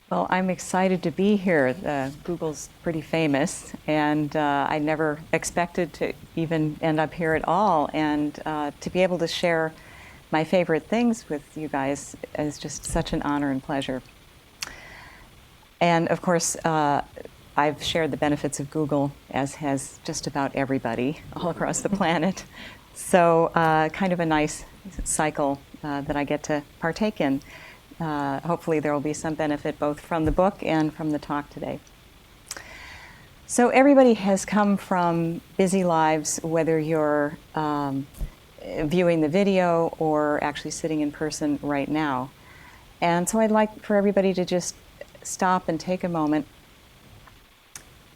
Well, I'm excited to be here. Google's pretty famous, and I never expected to even end up here at all. And to be able to share my favorite things with you guys is just such an honor and pleasure. And of course, I've shared the benefits of Google, as has just about everybody all across the planet. So, kind of a nice cycle that I get to partake in. Hopefully, there will be some benefit both from the book and from the talk today. So, everybody has come from busy lives, whether you're viewing the video or actually sitting in person right now. And so, I'd like for everybody to just stop and take a moment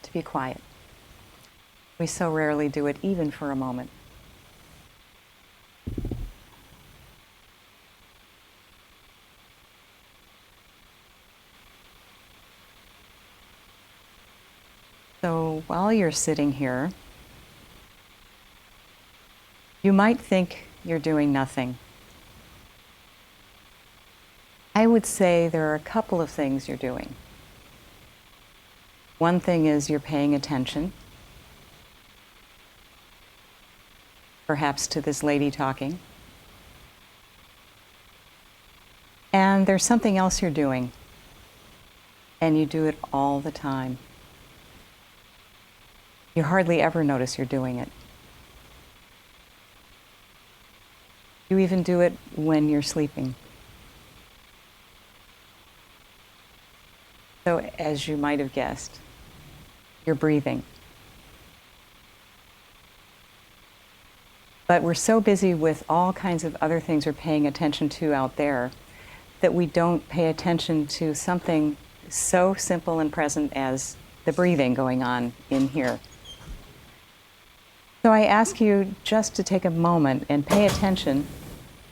to be quiet. We so rarely do it, even for a moment. So while you're sitting here, you might think you're doing nothing. I would say there are a couple of things you're doing. One thing is you're paying attention, perhaps to this lady talking. And there's something else you're doing, and you do it all the time. You hardly ever notice you're doing it. You even do it when you're sleeping. So, as you might have guessed, you're breathing. But we're so busy with all kinds of other things we're paying attention to out there that we don't pay attention to something so simple and present as the breathing going on in here. So I ask you just to take a moment and pay attention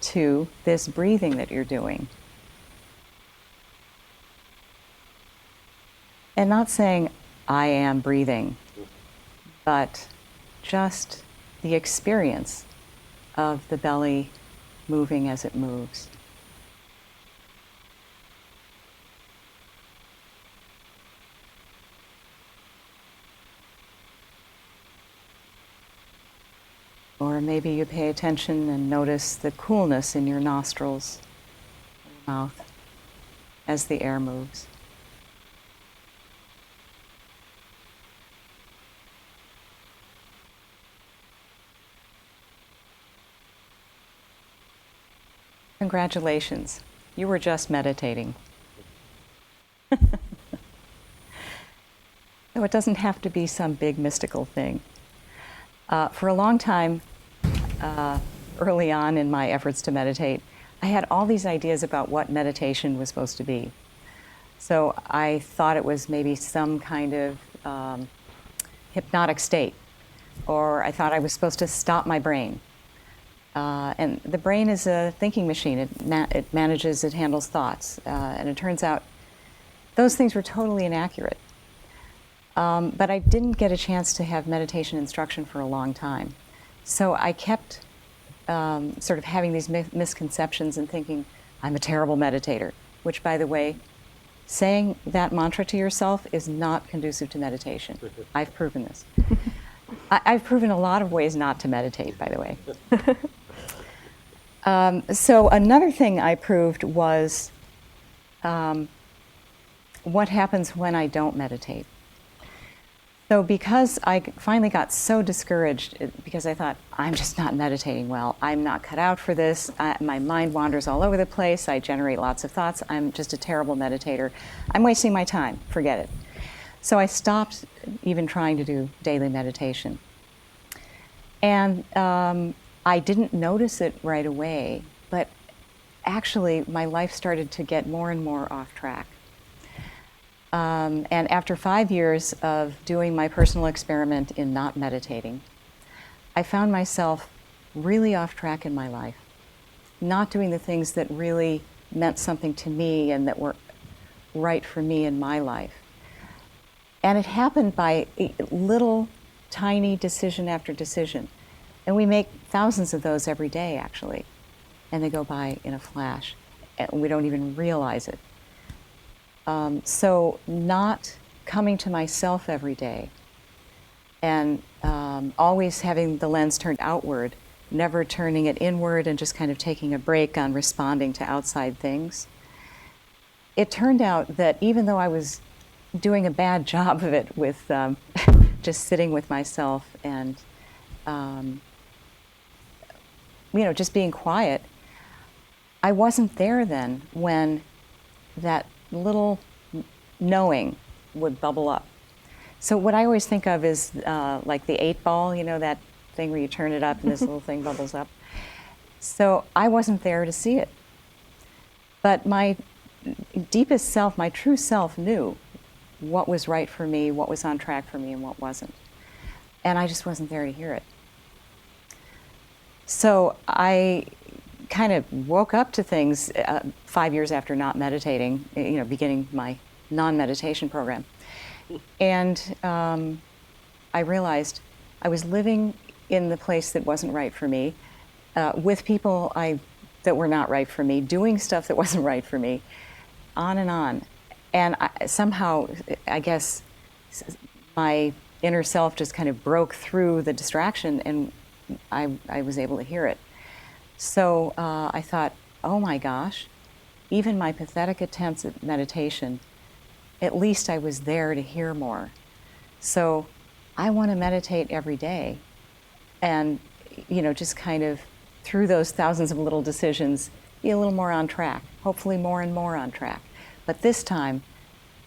to this breathing that you're doing. And not saying, I am breathing, but just the experience of the belly moving as it moves. Or maybe you pay attention and notice the coolness in your nostrils, your mouth, as the air moves. Congratulations, you were just meditating. So it doesn't have to be some big mystical thing. For a long time, early on in my efforts to meditate, I had all these ideas about what meditation was supposed to be. So I thought it was maybe some kind of hypnotic state, or I thought I was supposed to stop my brain. And the brain is a thinking machine. It manages, it handles thoughts. And it turns out those things were totally inaccurate. But I didn't get a chance to have meditation instruction for a long time. So I kept sort of having these misconceptions and thinking, I'm a terrible meditator, which, by the way, saying that mantra to yourself is not conducive to meditation. I've proven this. I've proven a lot of ways not to meditate, by the way. So another thing I proved was what happens when I don't meditate. So because I finally got so discouraged, because I thought, I'm just not meditating well. I'm not cut out for this. My mind wanders all over the place. I generate lots of thoughts. I'm just a terrible meditator. I'm wasting my time. Forget it. So I stopped even trying to do daily meditation. And I didn't notice it right away, but actually my life started to get more and more off track. And after 5 years of doing my personal experiment in not meditating, I found myself really off track in my life, not doing the things that really meant something to me and that were right for me in my life. And it happened by little tiny decision after decision. And we make thousands of those every day, actually. And they go by in a flash. And we don't even realize it. So not coming to myself every day and always having the lens turned outward, never turning it inward and just kind of taking a break on responding to outside things. It turned out that even though I was doing a bad job of it with just sitting with myself and just being quiet, I wasn't there then when that little knowing would bubble up. So what I always think of is like the 8-ball, that thing where you turn it up and this little thing bubbles up. So I wasn't there to see it. But my deepest self, my true self, knew what was right for me, what was on track for me, and what wasn't. And I just wasn't there to hear it. So I kind of woke up to things 5 years after not meditating, beginning my non-meditation program. And I realized I was living in the place that wasn't right for me, with people that were not right for me, doing stuff that wasn't right for me, on and on. And somehow, I guess, my inner self just kind of broke through the distraction, and I was able to hear it. So I thought, oh my gosh, even my pathetic attempts at meditation, at least I was there to hear more. So I want to meditate every day and, just kind of through those thousands of little decisions, be a little more on track, hopefully more and more on track. But this time,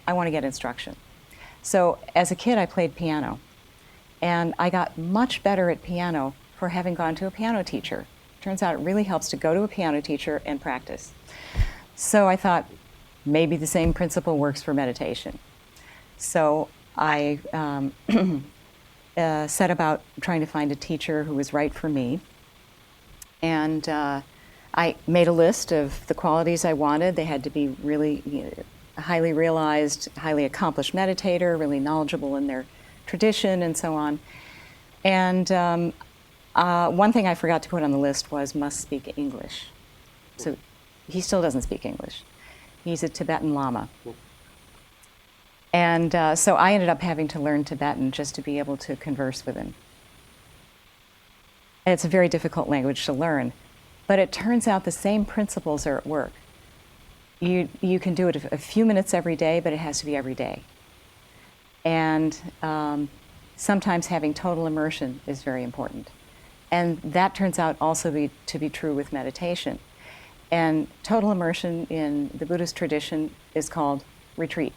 I want to get instruction. So as a kid, I played piano. And I got much better at piano for having gone to a piano teacher. Turns out it really helps to go to a piano teacher and practice. So I thought, maybe the same principle works for meditation. So I set about trying to find a teacher who was right for me. And I made a list of the qualities I wanted. They had to be really highly realized, highly accomplished meditator, really knowledgeable in their tradition, and so on. And one thing I forgot to put on the list was must speak English. So he still doesn't speak English. He's a Tibetan Lama. And so I ended up having to learn Tibetan just to be able to converse with him. And it's a very difficult language to learn, but it turns out the same principles are at work. You can do it a few minutes every day, but it has to be every day. And sometimes having total immersion is very important. And that turns out also to be true with meditation. And total immersion in the Buddhist tradition is called retreat.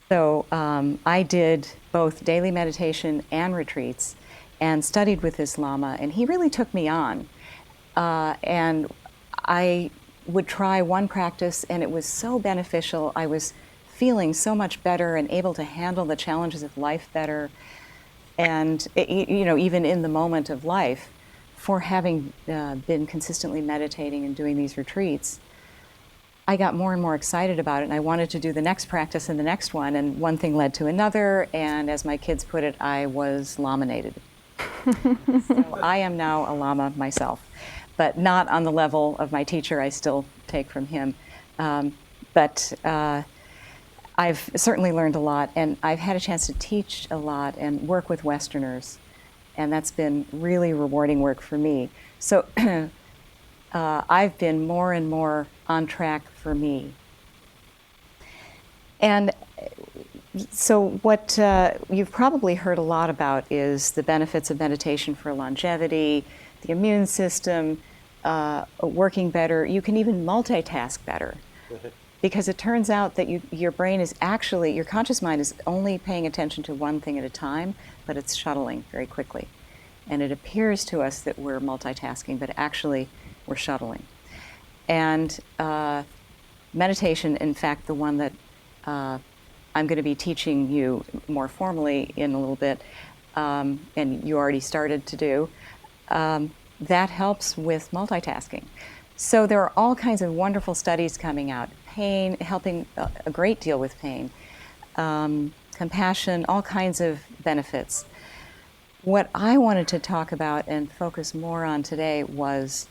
So I did both daily meditation and retreats and studied with this Lama, and he really took me on. And I would try one practice, and it was so beneficial. I was feeling so much better and able to handle the challenges of life better. And even in the moment of life, for having been consistently meditating and doing these retreats, I got more and more excited about it, and I wanted to do the next practice and the next one, and one thing led to another, and as my kids put it, I was Laminated. So I am now a Lama myself, but not on the level of my teacher. I still take from him. But I've certainly learned a lot, and I've had a chance to teach a lot and work with Westerners, and that's been really rewarding work for me. So I've been more and more on track for me. And so what you've probably heard a lot about is the benefits of meditation for longevity, the immune system, working better. You can even multitask better. Because it turns out that your brain is actually, your conscious mind is only paying attention to one thing at a time, but it's shuttling very quickly. And it appears to us that we're multitasking, but actually we're shuttling. And meditation, in fact, the one that I'm going to be teaching you more formally in a little bit, and you already started to do, that helps with multitasking. So there are all kinds of wonderful studies coming out. Pain, helping a great deal with pain, compassion, all kinds of benefits. What I wanted to talk about and focus more on today was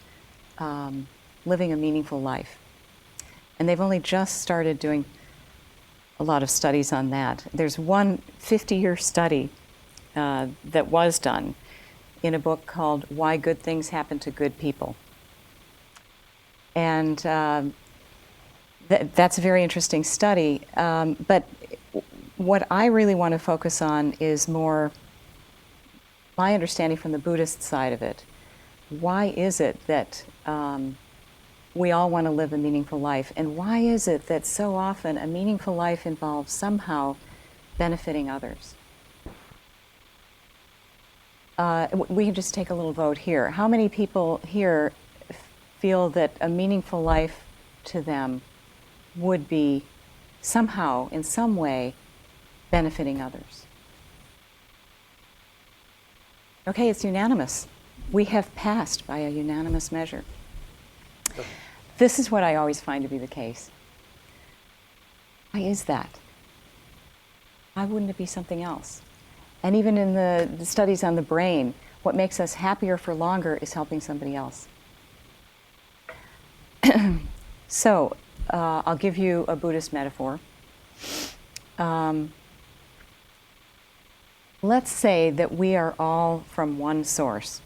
living a meaningful life. And they've only just started doing a lot of studies on that. There's one 50-year study that was done in a book called Why Good Things Happen to Good People. And that's a very interesting study. But what I really want to focus on is more my understanding from the Buddhist side of it. Why is it that we all want to live a meaningful life? And why is it that so often a meaningful life involves somehow benefiting others? We can just take a little vote here. How many people here feel that a meaningful life to them would be somehow, in some way, benefiting others? Okay, it's unanimous. We have passed by a unanimous measure. This is what I always find to be the case. Why is that? Why wouldn't it be something else? And even in the studies on the brain, what makes us happier for longer is helping somebody else. So, I'll give you a Buddhist metaphor. Let's say that we are all from one source,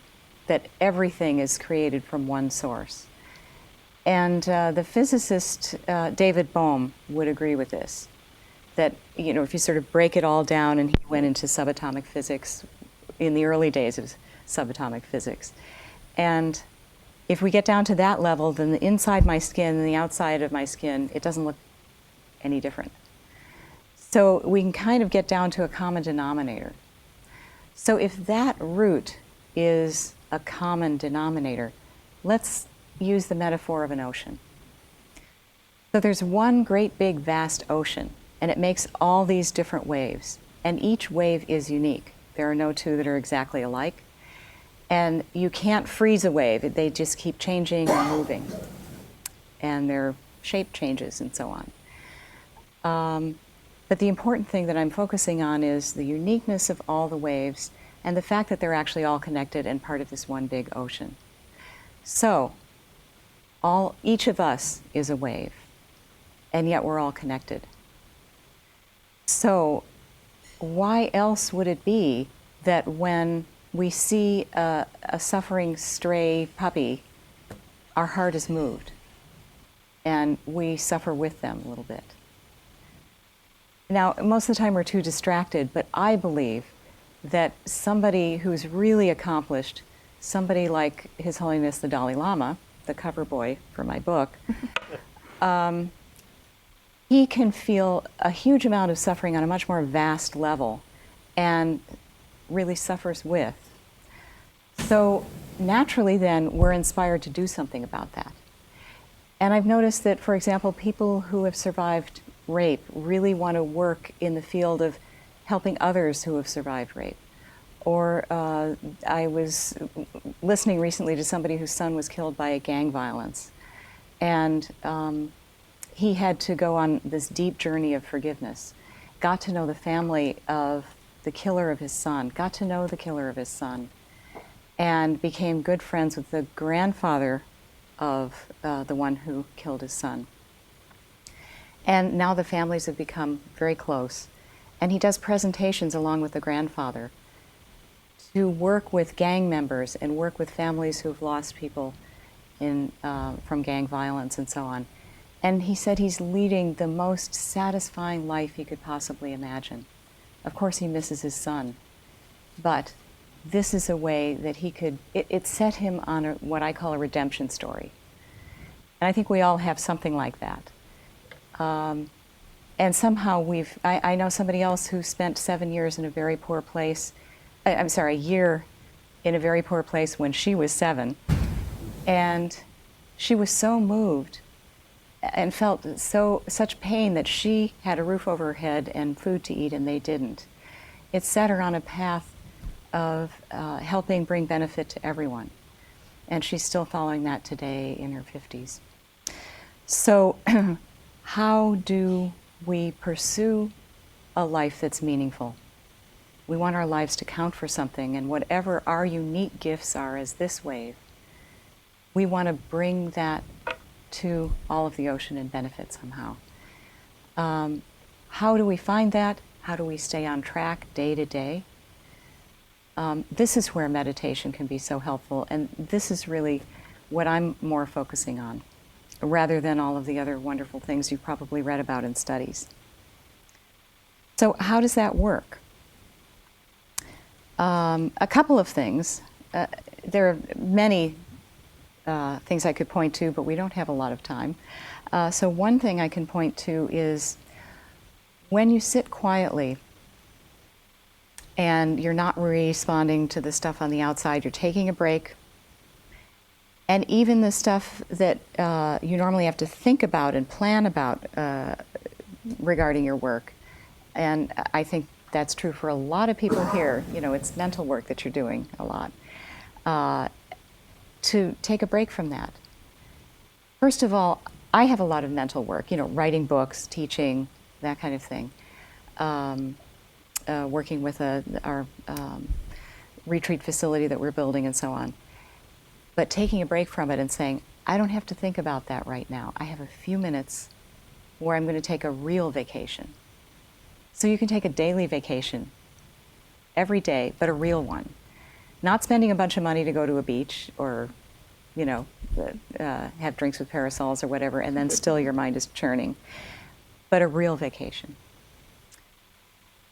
that everything is created from one source. And the physicist David Bohm would agree with this, that if you sort of break it all down, and he went into subatomic physics in the early days of subatomic physics. And if we get down to that level, then the inside my skin and the outside of my skin, it doesn't look any different. So we can kind of get down to a common denominator. So if that root is a common denominator, let's use the metaphor of an ocean. So there's one great big vast ocean, and it makes all these different waves, and each wave is unique. There are no two that are exactly alike, and you can't freeze a wave. They just keep changing and moving, and their shape changes and so on. But the important thing that I'm focusing on is the uniqueness of all the waves and the fact that they're actually all connected and part of this one big ocean. So, each of us is a wave, and yet we're all connected. So, why else would it be that when we see a suffering stray puppy, our heart is moved, and we suffer with them a little bit? Now, most of the time we're too distracted, but I believe that somebody who's really accomplished, somebody like His Holiness the Dalai Lama, the cover boy for my book, he can feel a huge amount of suffering on a much more vast level and really suffers with. So naturally then, we're inspired to do something about that. And I've noticed that, for example, people who have survived rape really want to work in the field of helping others who have survived rape. Or I was listening recently to somebody whose son was killed by gang violence. And he had to go on this deep journey of forgiveness, got to know the family of the killer of his son, got to know the killer of his son, and became good friends with the grandfather of the one who killed his son. And now the families have become very close. And he does presentations along with the grandfather to work with gang members and work with families who've lost people from gang violence and so on. And he said he's leading the most satisfying life he could possibly imagine. Of course, he misses his son. But this is a way that he could, it set him on what I call a redemption story. And I think we all have something like that. And somehow I know somebody else who spent 7 years in a very poor place, a year in a very poor place when she was 7. And she was so moved and felt such pain that she had a roof over her head and food to eat and they didn't. It set her on a path of helping bring benefit to everyone. And she's still following that today in her 50s. So how do we pursue a life that's meaningful? We want our lives to count for something, and whatever our unique gifts are as this wave, we want to bring that to all of the ocean and benefit somehow. How do we find that? How do we stay on track day to day? This is where meditation can be so helpful, and this is really what I'm more focusing on, rather than all of the other wonderful things you've probably read about in studies. So how does that work? A couple of things. There are many things I could point to, but we don't have a lot of time. So one thing I can point to is when you sit quietly and you're not responding to the stuff on the outside, you're taking a break, and even the stuff that you normally have to think about and plan about regarding your work. And I think that's true for a lot of people here. You know, it's mental work that you're doing a lot. To take a break from that. First of all, I have a lot of mental work, you know, writing books, teaching, that kind of thing. Working with our retreat facility that we're building and so on. But taking a break from it and saying, I don't have to think about that right now. I have a few minutes where I'm going to take a real vacation. So you can take a daily vacation every day, but a real one. Not spending a bunch of money to go to a beach or, you know, have drinks with parasols or whatever, and then still your mind is churning, but a real vacation.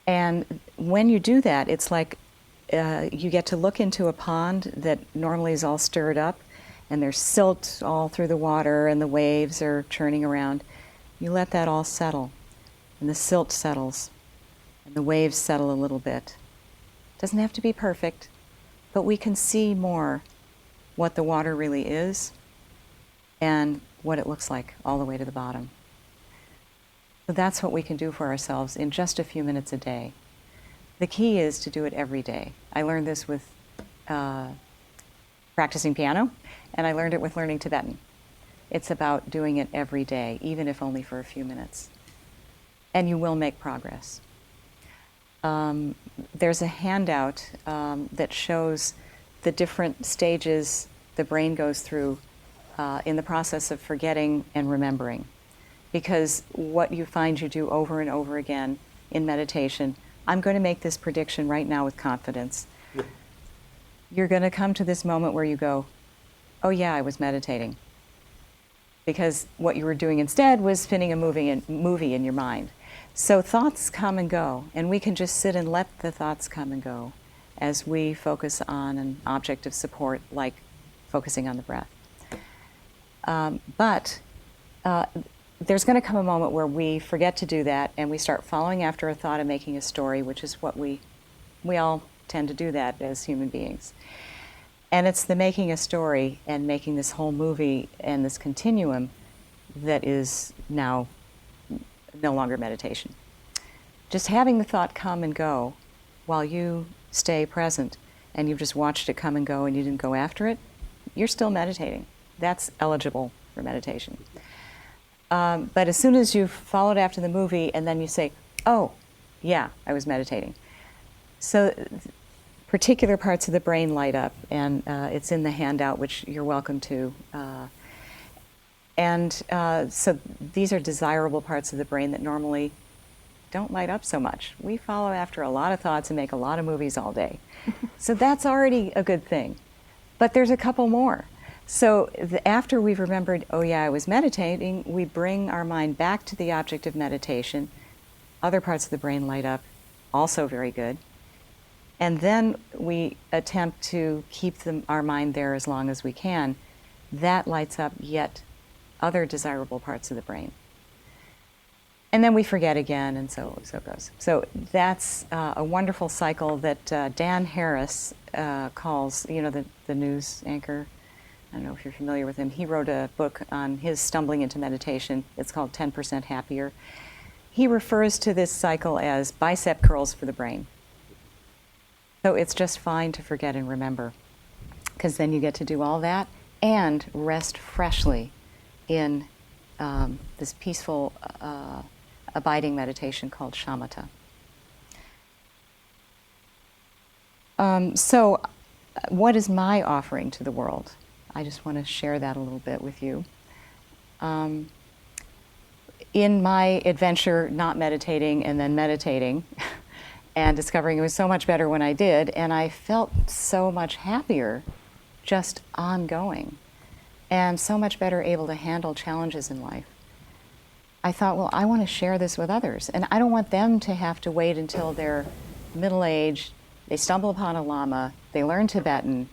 And when you do that, it's like you get to look into a pond that normally is all stirred up, and there's silt all through the water, and the waves are churning around. You let that all settle, and the silt settles, and the waves settle a little bit. It doesn't have to be perfect, but we can see more what the water really is and what it looks like all the way to the bottom. So that's what we can do for ourselves in just a few minutes a day. The key is to do it every day. I learned this with practicing piano, and I learned it with learning Tibetan. It's about doing it every day, even if only for a few minutes. And you will make progress. There's a handout that shows the different stages the brain goes through in the process of forgetting and remembering. Because what you find you do over and over again in meditation, I'm going to make this prediction right now with confidence. You're going to come to this moment where you go, oh yeah, I was meditating. Because what you were doing instead was spinning a movie in your mind. So thoughts come and go, and we can just sit and let the thoughts come and go as we focus on an object of support, like focusing on the breath. But there's going to come a moment where we forget to do that, and we start following after a thought and making a story, which is what we all tend to do that as human beings. And it's the making a story and making this whole movie and this continuum that is now no longer meditation. Just having the thought come and go while you stay present and you've just watched it come and go and you didn't go after it, you're still meditating. That's eligible for meditation. But as soon as you've followed after the movie and then you say, oh, yeah, I was meditating. So particular parts of the brain light up, and it's in the handout, which you're welcome to. So these are desirable parts of the brain that normally don't light up so much. We follow after a lot of thoughts and make a lot of movies all day. So that's already a good thing. But there's a couple more. So after we've remembered, oh yeah, I was meditating, we bring our mind back to the object of meditation. Other parts of the brain light up, also very good. And then we attempt to keep our mind there as long as we can. That lights up yet other desirable parts of the brain. And then we forget again, and so it goes. So that's a wonderful cycle that Dan Harris calls, you know, the news anchor. I don't know if you're familiar with him. He wrote a book on his stumbling into meditation. It's called 10% Happier. He refers to this cycle as bicep curls for the brain. So it's just fine to forget and remember, because then you get to do all that and rest freshly in this peaceful, abiding meditation called shamatha. So what is my offering to the world? I just want to share that a little bit with you. in my adventure, not meditating and then meditating, and discovering it was so much better when I did, and I felt so much happier just ongoing, and so much better able to handle challenges in life. I thought, well, I want to share this with others, and I don't want them to have to wait until they're middle-aged, they stumble upon a lama, they learn Tibetan,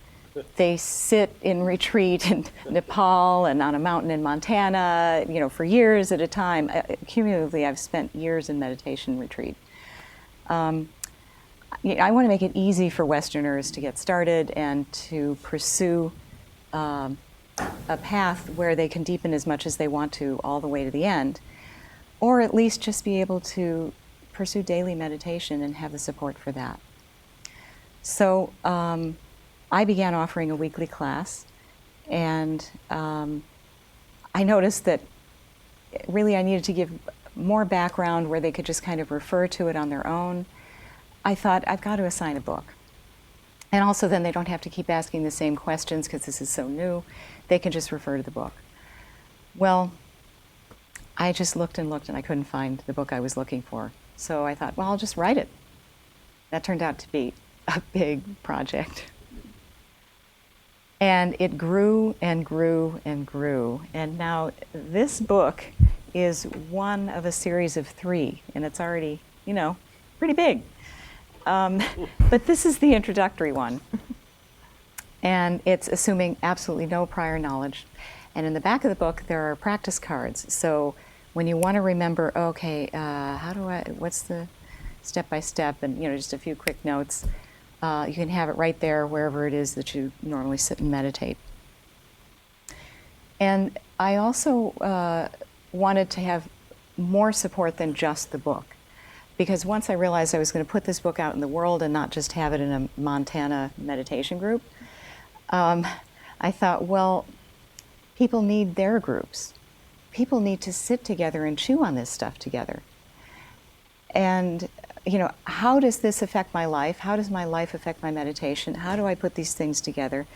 they sit in retreat in Nepal and on a mountain in Montana, for years at a time. Cumulatively, I've spent years in meditation retreat. I want to make it easy for Westerners to get started and to pursue a path where they can deepen as much as they want to all the way to the end, or at least just be able to pursue daily meditation and have the support for that. So I began offering a weekly class, and I noticed that really I needed to give more background where they could just kind of refer to it on their own. I thought, I've got to assign a book. And also then they don't have to keep asking the same questions because this is so new. They can just refer to the book. Well, I just looked and looked and I couldn't find the book I was looking for. So I thought, well, I'll just write it. That turned out to be a big project. And it grew and grew and grew. And now this book is one of a series of 3, and it's already, pretty big. But this is the introductory one. And it's assuming absolutely no prior knowledge. And in the back of the book, there are practice cards. So when you want to remember, okay, what's the step-by-step, and just a few quick notes, you can have it right there wherever it is that you normally sit and meditate. And I also wanted to have more support than just the book. Because once I realized I was going to put this book out in the world and not just have it in a Montana meditation group, I thought, well, people need their groups. People need to sit together and chew on this stuff together. And, how does this affect my life? How does my life affect my meditation? How do I put these things together?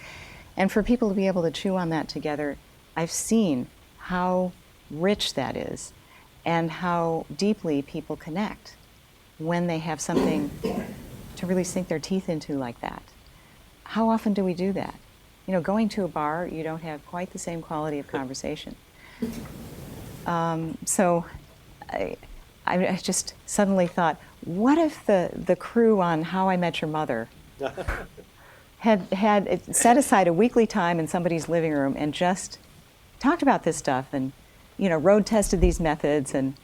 And for people to be able to chew on that together, I've seen how rich that is and how deeply people connect when they have something to really sink their teeth into like that. How often do we do that? Going to a bar, you don't have quite the same quality of conversation. So I just suddenly thought, what if the crew on How I Met Your Mother had set aside a weekly time in somebody's living room and just talked about this stuff and, road tested these methods and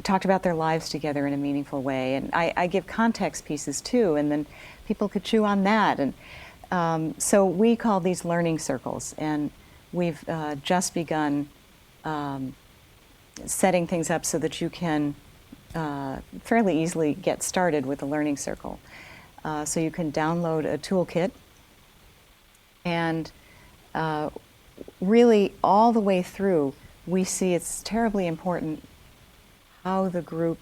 talked about their lives together in a meaningful way. And I give context pieces too, and then people could chew on that. And so we call these learning circles, and we've just begun setting things up so that you can fairly easily get started with a learning circle. So you can download a toolkit, and really all the way through, we see it's terribly important how the group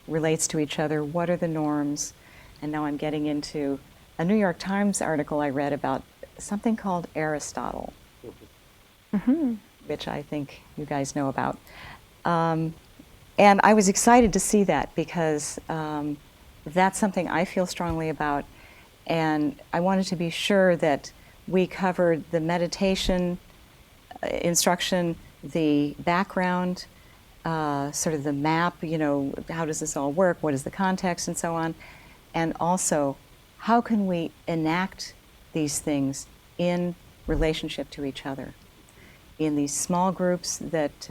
relates to each other, what are the norms, and now I'm getting into a New York Times article I read about something called Aristotle, which I think you guys know about. And I was excited to see that because that's something I feel strongly about, and I wanted to be sure that we covered the meditation instruction, the background, sort of the map, how does this all work, what is the context, and so on, and also how can we enact these things in relationship to each other in these small groups that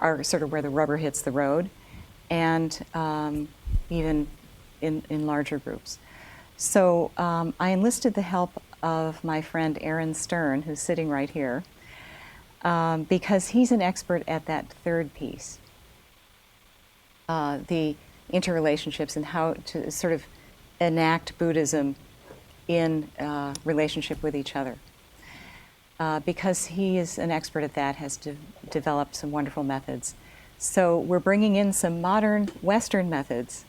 are sort of where the rubber hits the road, and even in larger groups. So I enlisted the help of my friend Aaron Stern, who's sitting right here, because he's an expert at that third piece, the interrelationships and how to sort of enact Buddhism in relationship with each other. Because he is an expert at that, has developed some wonderful methods. So we're bringing in some modern Western methods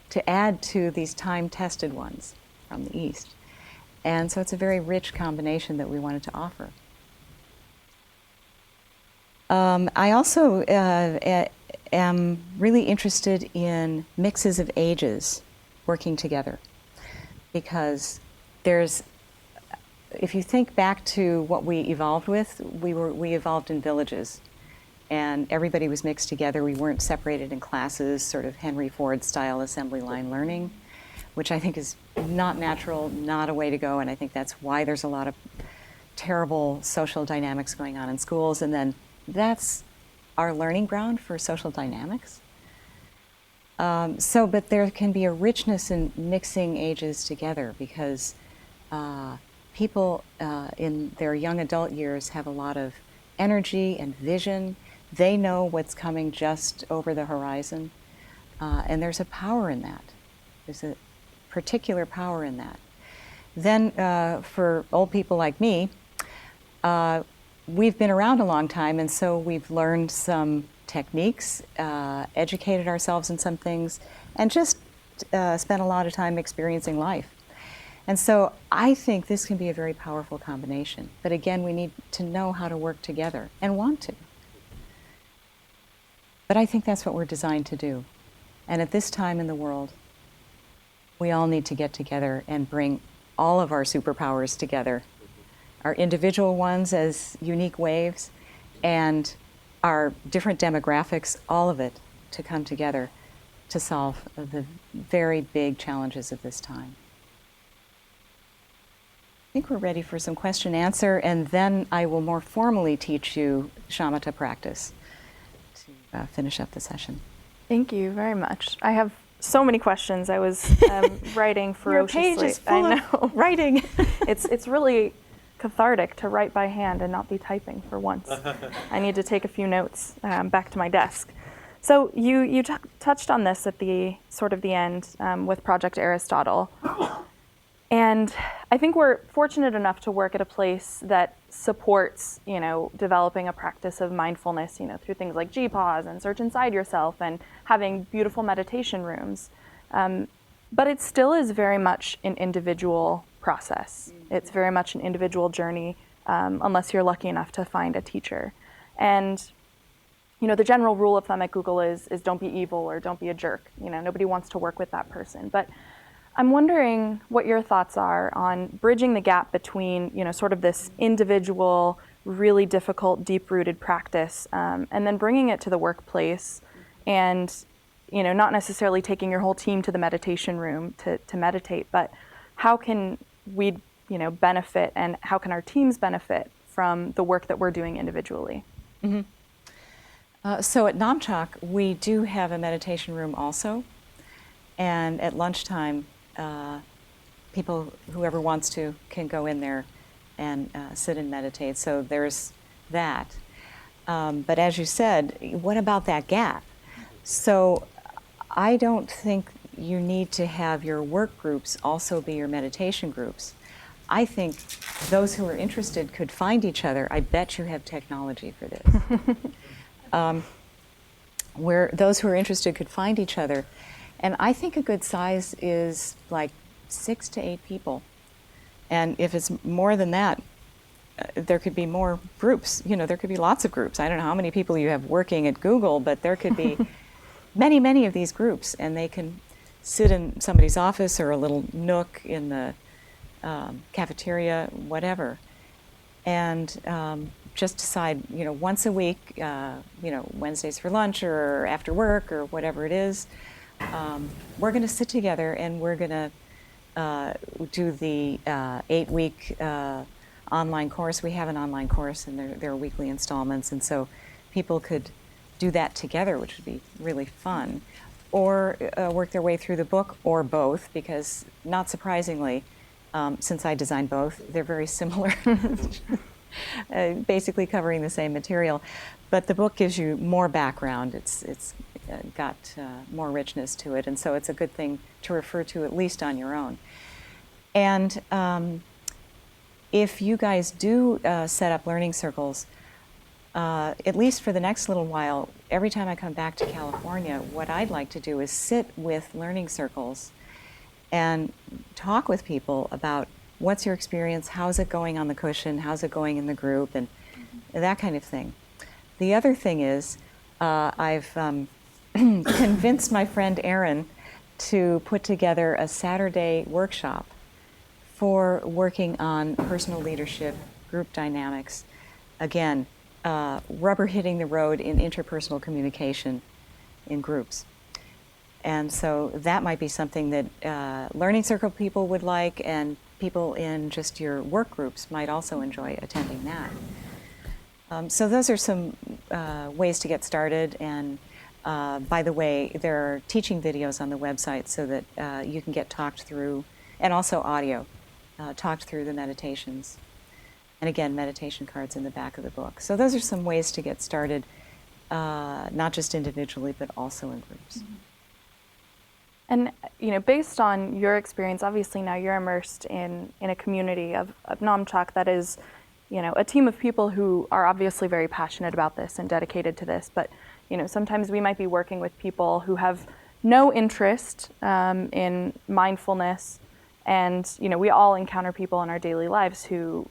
to add to these time-tested ones from the East. And so it's a very rich combination that we wanted to offer. I also am really interested in mixes of ages working together, because if you think back to what we evolved with, we evolved in villages, and everybody was mixed together. We weren't separated in classes, sort of Henry Ford style assembly line learning, which I think is not natural, not a way to go, and I think that's why there's a lot of terrible social dynamics going on in schools, and then that's our learning ground for social dynamics. But there can be a richness in mixing ages together, because people in their young adult years have a lot of energy and vision. They know what's coming just over the horizon, and there's a power in that. There's a particular power in that. Then for old people like me, we've been around a long time, and so we've learned some techniques, educated ourselves in some things, and just spent a lot of time experiencing life. And so I think this can be a very powerful combination. But again, we need to know how to work together and want to. But I think that's what we're designed to do. And at this time in the world, we all need to get together and bring all of our superpowers together, our individual ones as unique waves, and our different demographics, all of it to come together to solve the very big challenges of this time. I think we're ready for some question answer, and then I will more formally teach you shamatha practice to finish up the session. Thank you very much. I have so many questions. I was writing ferociously. Your page is full of writing. It's really cathartic to write by hand and not be typing for once. I need to take a few notes back to my desk. So you touched on this at the sort of the end with Project Aristotle. And I think we're fortunate enough to work at a place that supports, developing a practice of mindfulness, through things like GPause and Search Inside Yourself and having beautiful meditation rooms. But it still is very much an individual process. It's very much an individual journey, unless you're lucky enough to find a teacher. And, the general rule of thumb at Google is don't be evil or don't be a jerk. Nobody wants to work with that person. But I'm wondering what your thoughts are on bridging the gap between, sort of this individual, really difficult, deep-rooted practice, and then bringing it to the workplace, and, not necessarily taking your whole team to the meditation room to meditate, but how can we, benefit, and how can our teams benefit from the work that we're doing individually? Mm-hmm. So at Namchak, we do have a meditation room also, and at lunchtime, people, whoever wants to, can go in there and sit and meditate. So there's that. But as you said, what about that gap? So I don't think you need to have your work groups also be your meditation groups. I think those who are interested could find each other. I bet you have technology for this. Where those who are interested could find each other. And I think a good size is like 6 to 8 people. And if it's more than that, there could be more groups. There could be lots of groups. I don't know how many people you have working at Google, but there could be many, many of these groups, and they can sit in somebody's office or a little nook in the cafeteria, whatever, and just decide, once a week, Wednesdays for lunch or after work or whatever it is, we're going to sit together and we're going to do the 8-week online course. We have an online course, and there are weekly installments, and so people could do that together, which would be really fun, or work their way through the book, or both, because not surprisingly, since I designed both, they're very similar, basically covering the same material. But the book gives you more background. It's got more richness to it, and so it's a good thing to refer to, at least on your own. And if you guys do set up learning circles, at least for the next little while, every time I come back to California, what I'd like to do is sit with learning circles and talk with people about what's your experience, how's it going on the cushion, how's it going in the group, and that kind of thing. The other thing is, I've convinced my friend Erin to put together a Saturday workshop for working on personal leadership, group dynamics. Again, rubber hitting the road in interpersonal communication in groups. And so that might be something that Learning Circle people would like, and people in just your work groups might also enjoy attending that. So those are some ways to get started. And by the way, there are teaching videos on the website so that you can get talked through, and also audio, talked through the meditations. And again, meditation cards in the back of the book. So those are some ways to get started, not just individually, but also in groups. Mm-hmm. And based on your experience, obviously now you're immersed in a community of Namchak that is, a team of people who are obviously very passionate about this and dedicated to this. But sometimes we might be working with people who have no interest in mindfulness, and we all encounter people in our daily lives who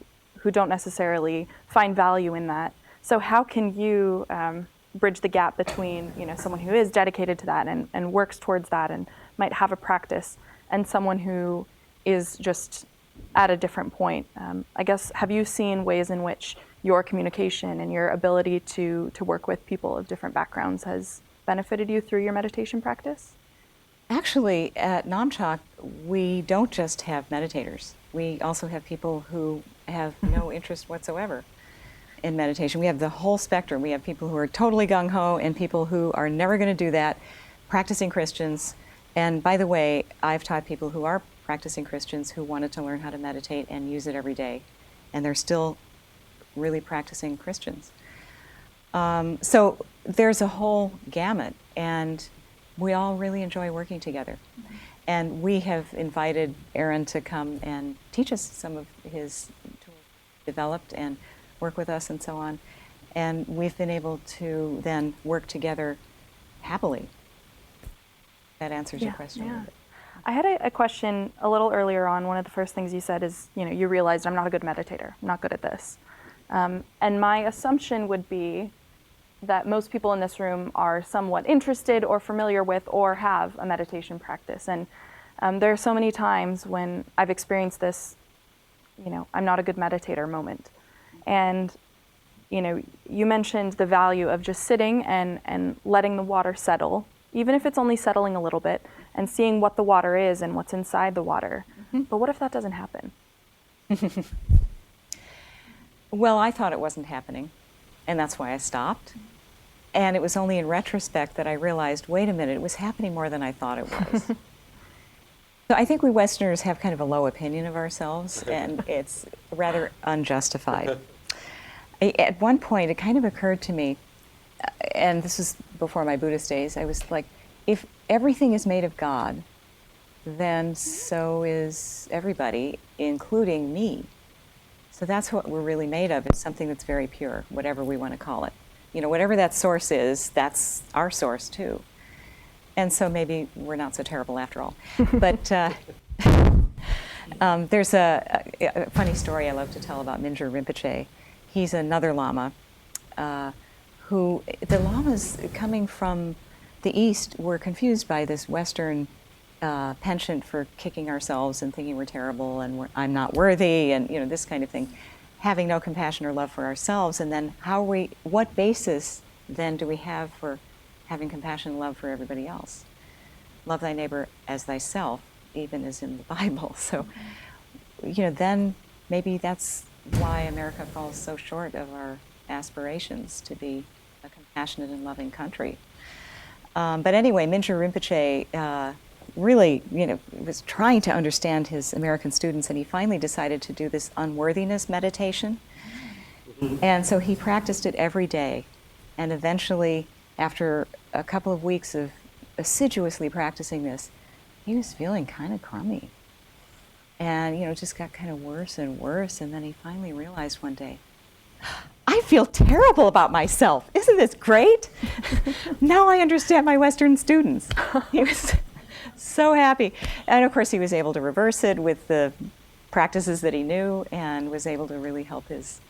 don't necessarily find value in that. So how can you bridge the gap between someone who is dedicated to that and works towards that and might have a practice, and someone who is just at a different point? I guess, have you seen ways in which your communication and your ability to work with people of different backgrounds has benefited you through your meditation practice? Actually, at Namchak, we don't just have meditators. We also have people who have no interest whatsoever in meditation. We have the whole spectrum. We have people who are totally gung-ho and people who are never going to do that, practicing Christians. And by the way, I've taught people who are practicing Christians who wanted to learn how to meditate and use it every day. And they're still really practicing Christians. So there's a whole gamut, and we all really enjoy working together. Mm-hmm. And we have invited Aaron to come and teach us some of his tools developed and work with us and so on. And we've been able to then work together happily. That answers your question. Yeah. I had a question a little earlier on. One of the first things you said is, you realized I'm not a good meditator. I'm not good at this. And my assumption would be that most people in this room are somewhat interested or familiar with or have a meditation practice. And there are so many times when I've experienced this, I'm not a good meditator moment. And, you mentioned the value of just sitting and letting the water settle, even if it's only settling a little bit, and seeing what the water is and what's inside the water. Mm-hmm. But what if that doesn't happen? Well, I thought it wasn't happening, and that's why I stopped. And it was only in retrospect that I realized, wait a minute, it was happening more than I thought it was. So I think we Westerners have kind of a low opinion of ourselves, and it's rather unjustified. At one point, it kind of occurred to me, and this was before my Buddhist days, I was like, if everything is made of God, then so is everybody, including me. So that's what we're really made of, is something that's very pure, whatever we want to call it. Whatever that source is, that's our source too. And so maybe we're not so terrible after all. But there's a funny story I love to tell about Mingyur Rinpoche. He's another Lama who, the Lamas coming from the East were confused by this Western penchant for kicking ourselves and thinking we're terrible and I'm not worthy and this kind of thing, having no compassion or love for ourselves. And then what basis then do we have for having compassion and love for everybody else? Love thy neighbor as thyself, even as in the Bible. So, then maybe that's why America falls so short of our aspirations to be a compassionate and loving country. But anyway, Mingyur Rinpoche really, was trying to understand his American students, and he finally decided to do this unworthiness meditation. Mm-hmm. And so he practiced it every day. And eventually, after a couple of weeks of assiduously practicing this, he was feeling kind of crummy. And, it just got kind of worse and worse. And then he finally realized one day, I feel terrible about myself. Isn't this great? Now I understand my Western students. He was so happy. And of course, he was able to reverse it with the practices that he knew and was able to really help his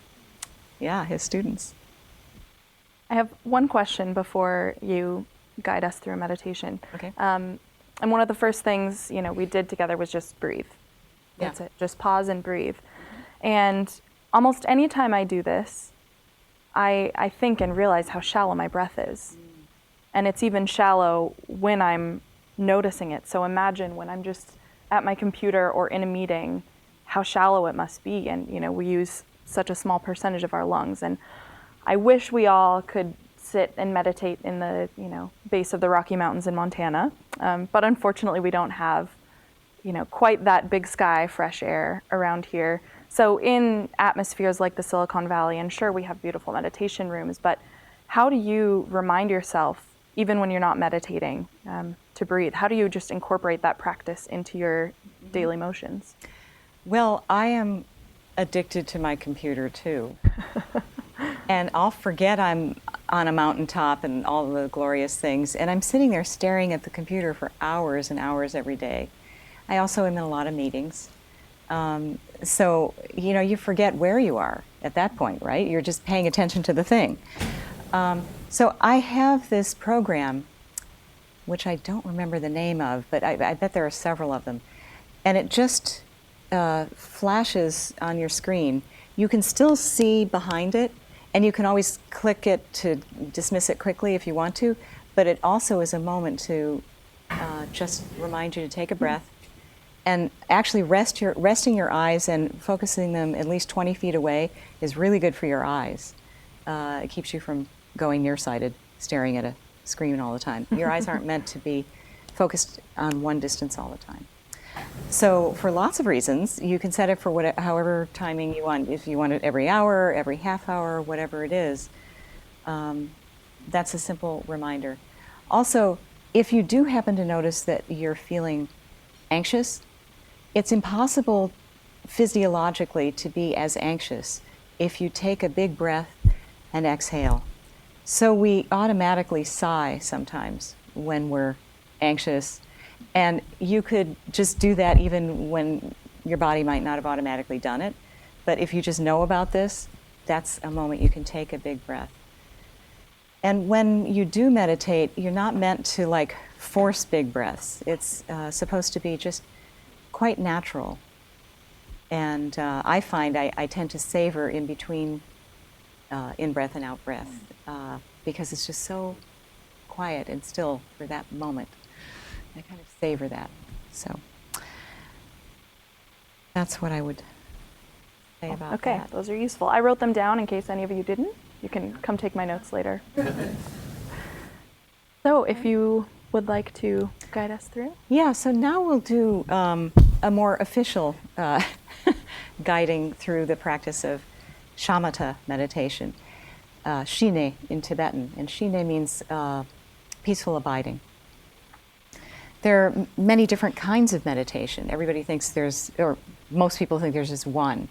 students. I have one question before you guide us through a meditation. Okay. And one of the first things, we did together was just breathe. That's Yeah. it. Just pause and breathe. And almost any time I do this, I think and realize how shallow my breath is. And it's even shallow when I'm noticing it. So imagine when I'm just at my computer or in a meeting, how shallow it must be. And, we use such a small percentage of our lungs. And I wish we all could sit and meditate in the, base of the Rocky Mountains in Montana. But unfortunately, we don't have, quite that big sky, fresh air around here. So in atmospheres like the Silicon Valley, and sure, we have beautiful meditation rooms, but how do you remind yourself, even when you're not meditating, to breathe? How do you just incorporate that practice into your daily motions? Well, I am addicted to my computer too. And I'll forget I'm on a mountaintop and all the glorious things, and I'm sitting there staring at the computer for hours and hours every day. I also am in a lot of meetings. So, you forget where you are at that point, right? You're just paying attention to the thing. So I have this program, which I don't remember the name of, but I bet there are several of them. And it just flashes on your screen. You can still see behind it, and you can always click it to dismiss it quickly if you want to, but it also is a moment to just remind you to take a breath and actually resting your eyes and focusing them at least 20 feet away is really good for your eyes. It keeps you from going nearsighted, staring at a screen all the time. Your eyes aren't meant to be focused on one distance all the time. So for lots of reasons, you can set it for however timing you want. If you want it every hour, every half hour, whatever it is, that's a simple reminder. Also, if you do happen to notice that you're feeling anxious, it's impossible physiologically to be as anxious if you take a big breath and exhale. So we automatically sigh sometimes when we're anxious. And you could just do that even when your body might not have automatically done it. But if you just know about this, that's a moment you can take a big breath. And when you do meditate, you're not meant to force big breaths. It's supposed to be just quite natural. And I find I tend to savor in between in-breath and out-breath because it's just so quiet and still for that moment. I kind of savor that. So that's what I would say about that. Okay, those are useful. I wrote them down in case any of you didn't. You can come take my notes later. So if you would like to guide us through. Yeah, so now we'll do a more official guiding through the practice of shamatha meditation, shine in Tibetan. And shine means peaceful abiding. There are many different kinds of meditation. Everybody thinks or most people think there's just one.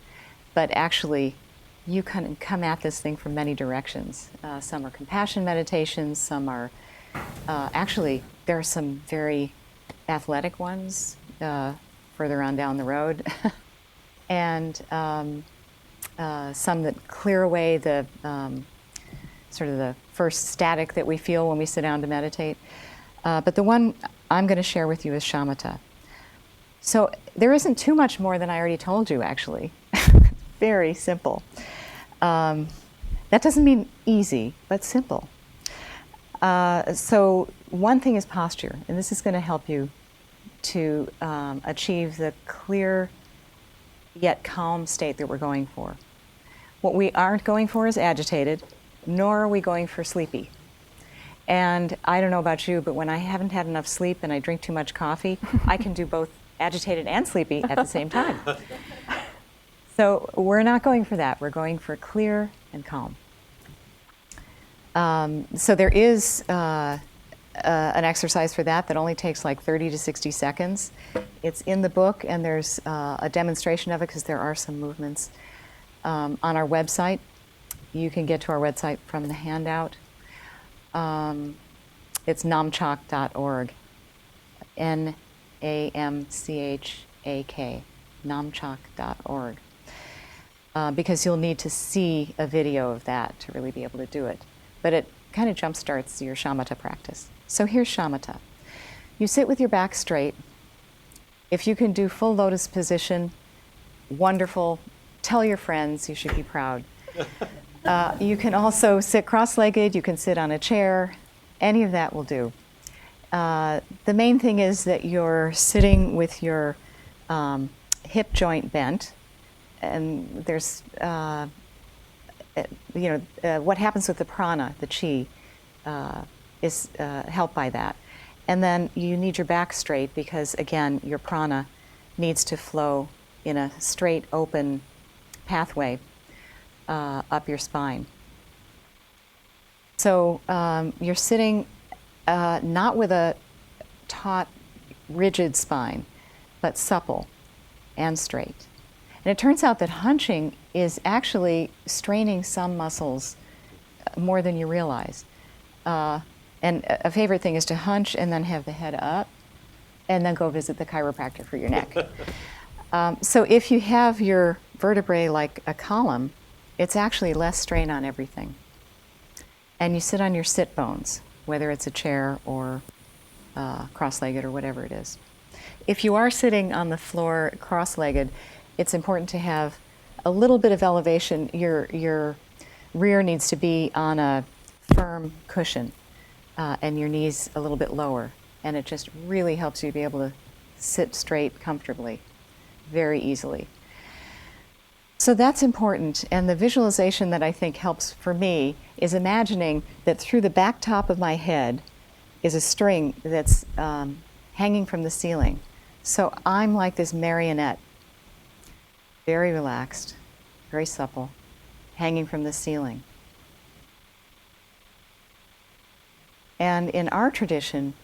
But actually, you can come at this thing from many directions. Some are compassion meditations, some are, actually, there are some very athletic ones further on down the road. And some that clear away the sort of the first static that we feel when we sit down to meditate. But the one I'm going to share with you is shamatha. So there isn't too much more than I already told you, actually. Very simple. That doesn't mean easy, but simple. So one thing is posture, and this is going to help you to achieve the clear yet calm state that we're going for. What we aren't going for is agitated, nor are we going for sleepy. And I don't know about you, but when I haven't had enough sleep and I drink too much coffee, I can do both agitated and sleepy at the same time. So we're not going for that. We're going for clear and calm. So there is an exercise for that only takes 30 to 60 seconds. It's in the book, and there's a demonstration of it because there are some movements on our website. You can get to our website from the handout. It's namchak.org, Namchak, namchak.org, because you'll need to see a video of that to really be able to do it. but it kind of jumpstarts your shamatha practice. So here's shamatha. You sit with your back straight. If you can do full lotus position, wonderful. Tell your friends, you should be proud. You can also sit cross-legged, you can sit on a chair, any of that will do. The main thing is that you're sitting with your hip joint bent, and there's, what happens with the prana, the chi, is helped by that. And then you need your back straight because, again, your prana needs to flow in a straight, open pathway up your spine. So you're sitting not with a taut, rigid spine, but supple and straight. And it turns out that hunching is actually straining some muscles more than you realize. And a favorite thing is to hunch and then have the head up and then go visit the chiropractor for your neck. So if you have your vertebrae like a column, it's actually less strain on everything. And you sit on your sit bones, whether it's a chair or cross-legged or whatever it is. If you are sitting on the floor cross-legged, it's important to have a little bit of elevation. Your rear needs to be on a firm cushion and your knees a little bit lower. And it just really helps you be able to sit straight comfortably, very easily. So that's important. And the visualization that I think helps for me is imagining that through the back top of my head is a string that's hanging from the ceiling. So I'm like this marionette, very relaxed, very supple, hanging from the ceiling. And in our tradition,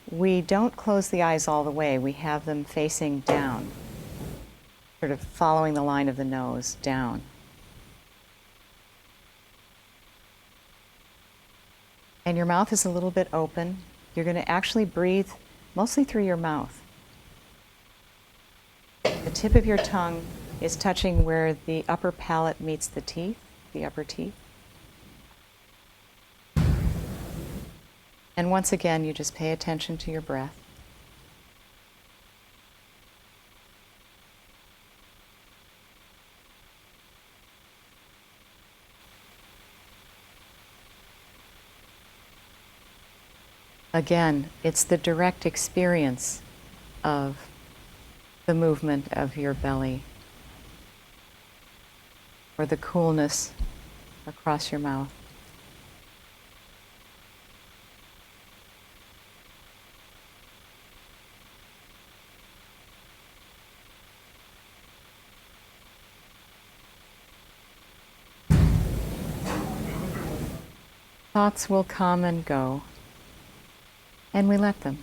we don't close the eyes all the way. We have them facing down, sort of following the line of the nose down. And your mouth is a little bit open. You're going to actually breathe mostly through your mouth. The tip of your tongue is touching where the upper palate meets the teeth, the upper teeth. And once again, you just pay attention to your breath. Again, it's the direct experience of the movement of your belly or the coolness across your mouth. Thoughts will come and go, and we let them.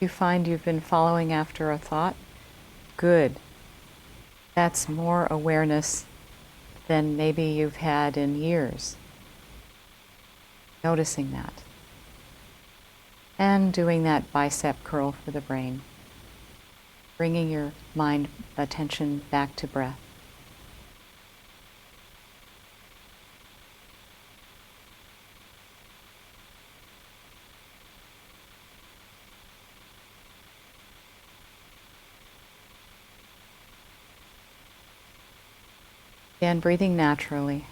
You find you've been following after a thought? Good. That's more awareness than maybe you've had in years. Noticing that. And doing that bicep curl for the brain. Bringing your mind attention back to breath. Again, breathing naturally.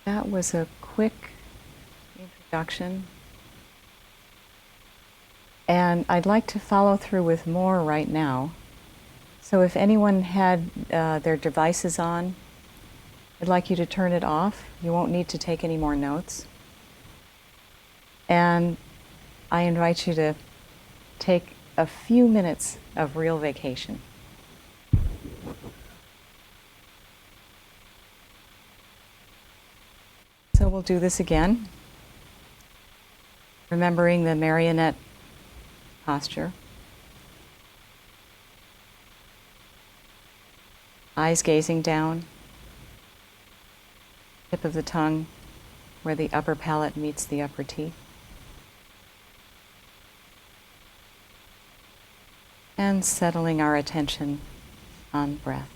That was a quick introduction. And I'd like to follow through with more right now. So if anyone had their devices on, I'd like you to turn it off. You won't need to take any more notes. And I invite you to take a few minutes of real vacation. So we'll do this again, remembering the marionette posture. Eyes gazing down, tip of the tongue where the upper palate meets the upper teeth. And settling our attention on breath.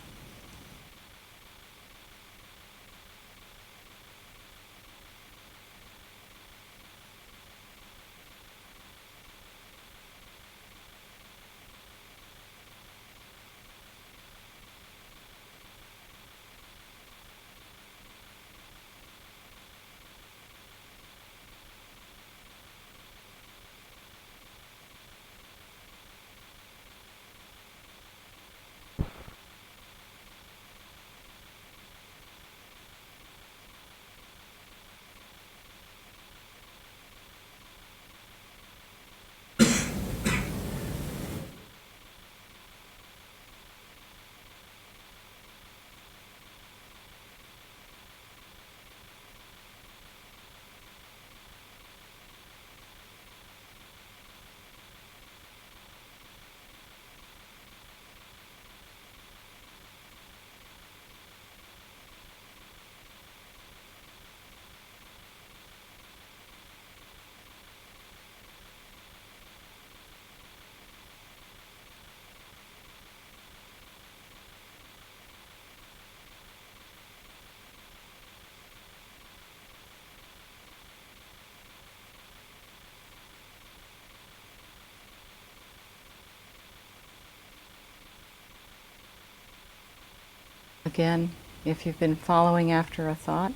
Again, if you've been following after a thought,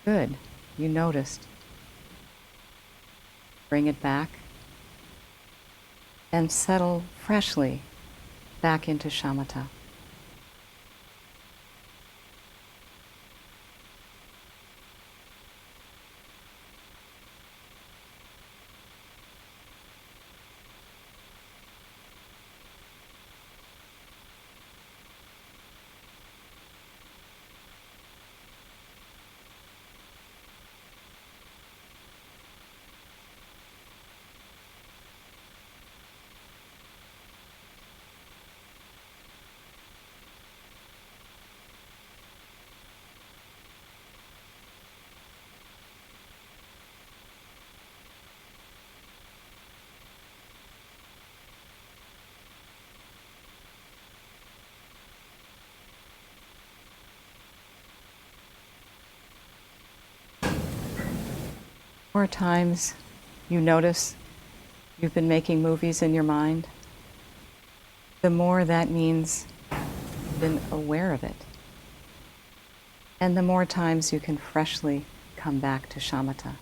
good, you noticed. Bring it back and settle freshly back into shamatha. More times you notice you've been making movies in your mind, the more that means you've been aware of it. And the more times you can freshly come back to shamatha.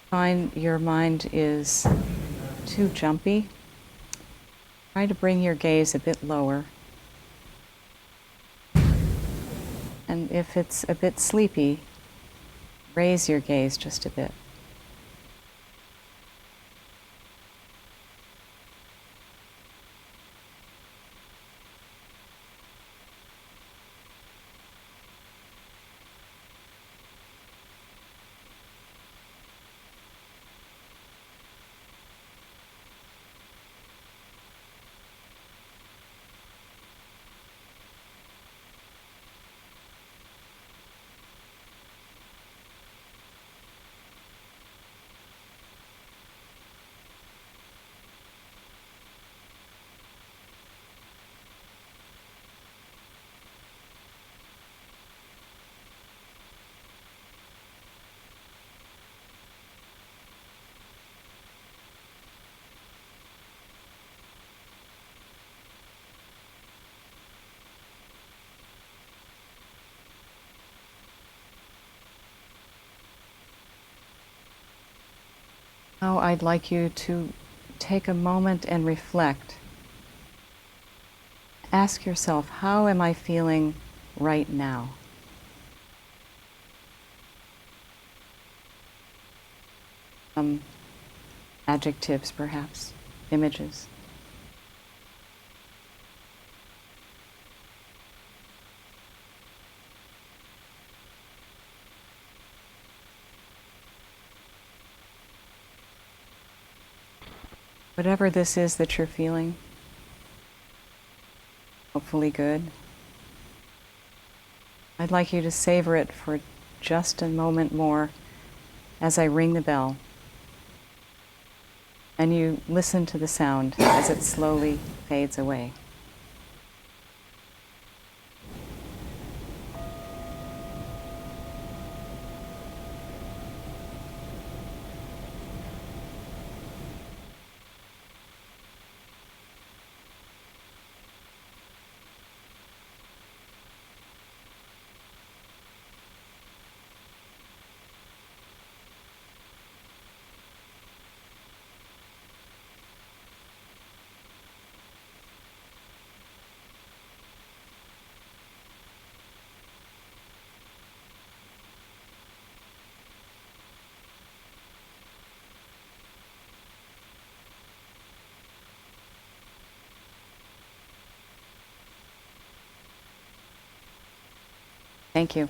Find your mind is too jumpy, try to bring your gaze a bit lower. And if it's a bit sleepy, raise your gaze just a bit. Now I'd like you to take a moment and reflect. Ask yourself, how am I feeling right now? Adjectives, perhaps, images. Whatever this is that you're feeling, hopefully good. I'd like you to savor it for just a moment more as I ring the bell. And you listen to the sound as it slowly fades away. Thank you.